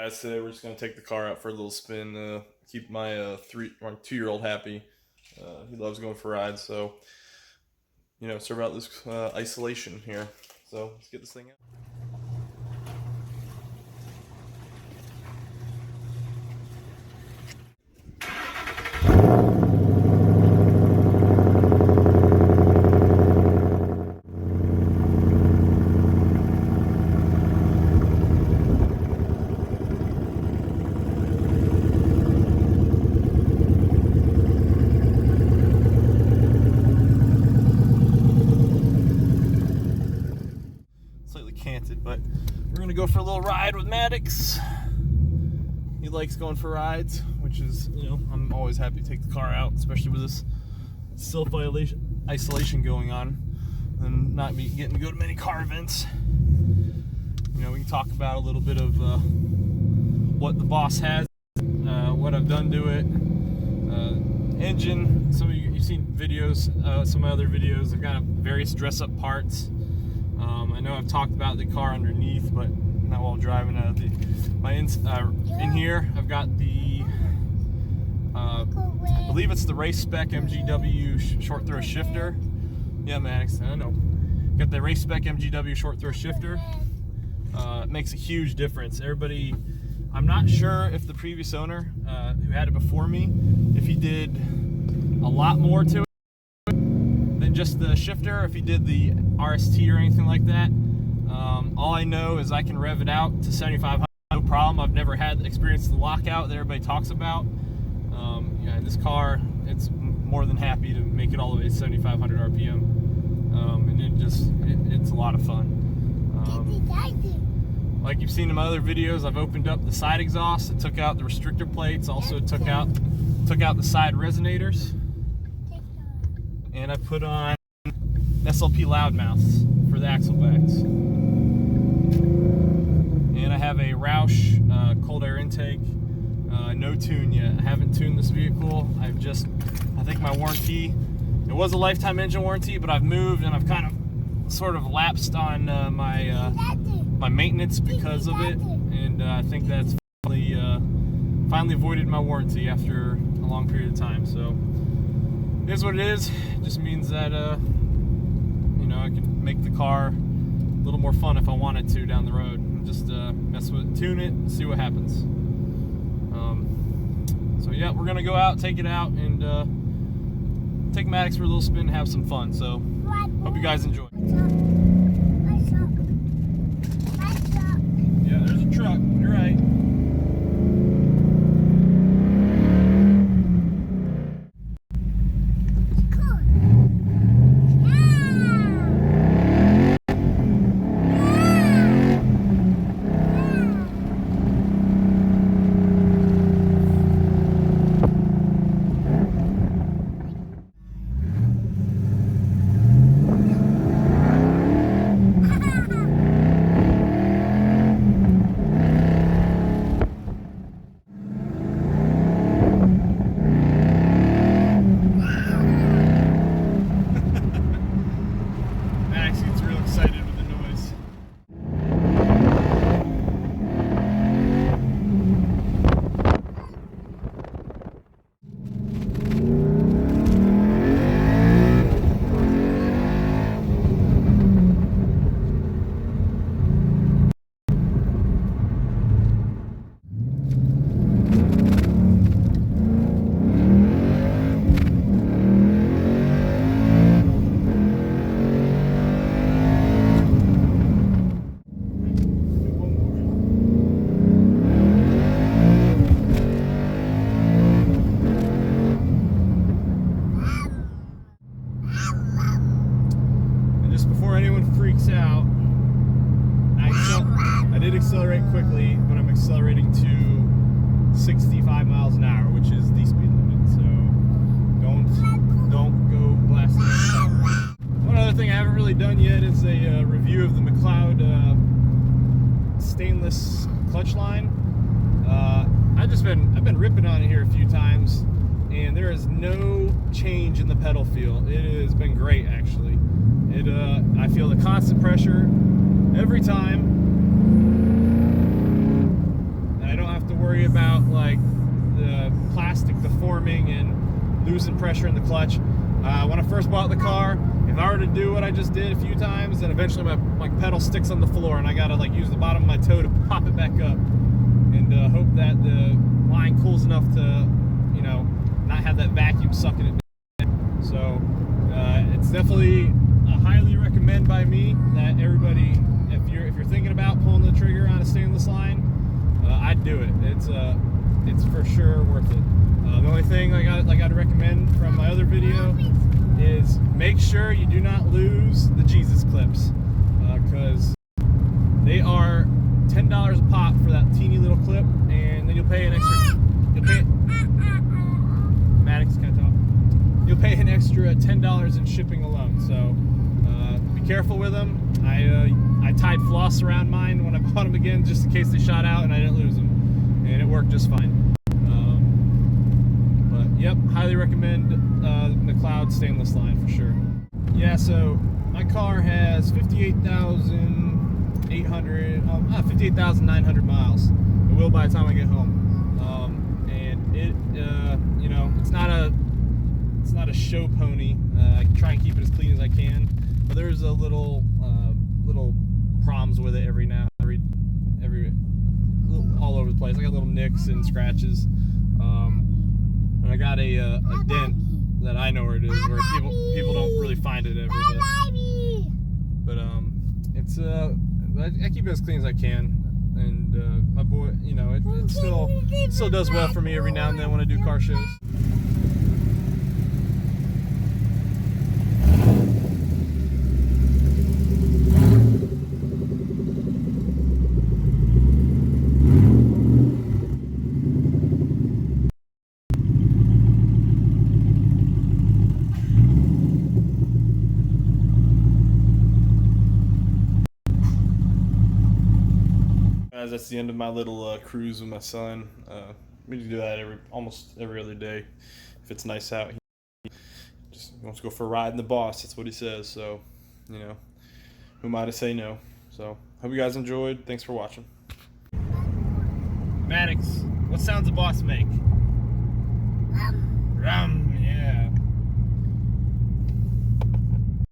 guys, today we're just going to take the car out for a little spin, keep my 2-year-old happy. He loves going for rides, so, you know, serve out this isolation here. So let's get this thing out. But we're gonna go for a little ride with Maddox. He likes going for rides, which is, you know, I'm always happy to take the car out, especially with this self-isolation going on and not be getting to go to many car events. You know, we can talk about a little bit of what the boss has, what I've done to it, engine. Some of you've seen videos, some of my other videos. I've got various dress-up parts. I know I've talked about the car underneath, but not while driving. In here, I've got the, I believe it's the Race Spec MGW short throw shifter. Yeah, Maddox, I know. Got the Race Spec MGW short throw shifter. It makes a huge difference. Everybody, I'm not sure if the previous owner who had it before me, if he did a lot more to it than just the shifter, if he did the RST or anything like that. All I know is I can rev it out to 7,500, no problem. I've never had experienced the lockout that everybody talks about. Yeah, this car, it's more than happy to make it all the way to 7,500 RPM. And it's a lot of fun. Like you've seen in my other videos, I've opened up the side exhaust. It took out the restrictor plates, also took out the side resonators. And I put on SLP Loudmouths for the axle backs. And I have a Roush cold air intake, no tune yet. I haven't tuned this vehicle. I think my warranty, it was a lifetime engine warranty, but I've moved and I've kind of sort of lapsed on my maintenance because of it. And I think that's finally voided my warranty after a long period of time. So it is what it is. It just means that you know, I can make the car a little more fun if I wanted to down the road, and just mess with it, tune it, and see what happens. So yeah, we're gonna go out, take it out, and take Maddox for a little spin and have some fun. So hope you guys enjoy. Yeah, there's a truck. You're right. Out. I did accelerate quickly, but I'm accelerating to 65 miles an hour, which is the speed limit. So don't go blasting. One other thing I haven't really done yet is a review of the McLeod stainless clutch line. I've been ripping on it here a few times, and there is no change in the pedal feel. It has been great, actually. I feel the constant pressure every time, and plastic deforming and losing pressure in the clutch. When I first bought the car, if I were to do what I just did a few times, then eventually my pedal sticks on the floor and I gotta like use the bottom of my toe to pop it back up, and hope that the line cools enough to, you know, not have that vacuum sucking it down. So it's definitely a highly recommend by me that everybody, if you're thinking about pulling the trigger on a stainless line, I'd do it. It's for sure worth it. The only thing I'd recommend from my other video is make sure you do not lose the Jesus clips, because they are $10 a pop for that teeny little clip, and then you'll pay an extra. Maddox, can I talk? You'll pay an extra $10 in shipping alone. So be careful with them. I tied floss around mine when I bought them again, just in case they shot out and I didn't lose them, and it worked just fine. But yep, highly recommend the Cloud stainless line for sure. Yeah, so my car has 58,900 miles. It will by the time I get home. And it, you know, it's not a show pony. I try and keep it as clean as I can, but there's a little problems with it every all over the place. I got little nicks and scratches, and I got a dent that I know where it is, where people don't really find it ever. But it's I keep it as clean as I can, and my boy, you know, it still does well for me every now and then when I do car shows. Guys, that's the end of my little cruise with my son. We do that almost every other day if it's nice out. He just wants to go for a ride in the boss. That's what he says. So, you know, who am I to say no? So, hope you guys enjoyed. Thanks for watching. Maddox, what sounds a boss make? Rum.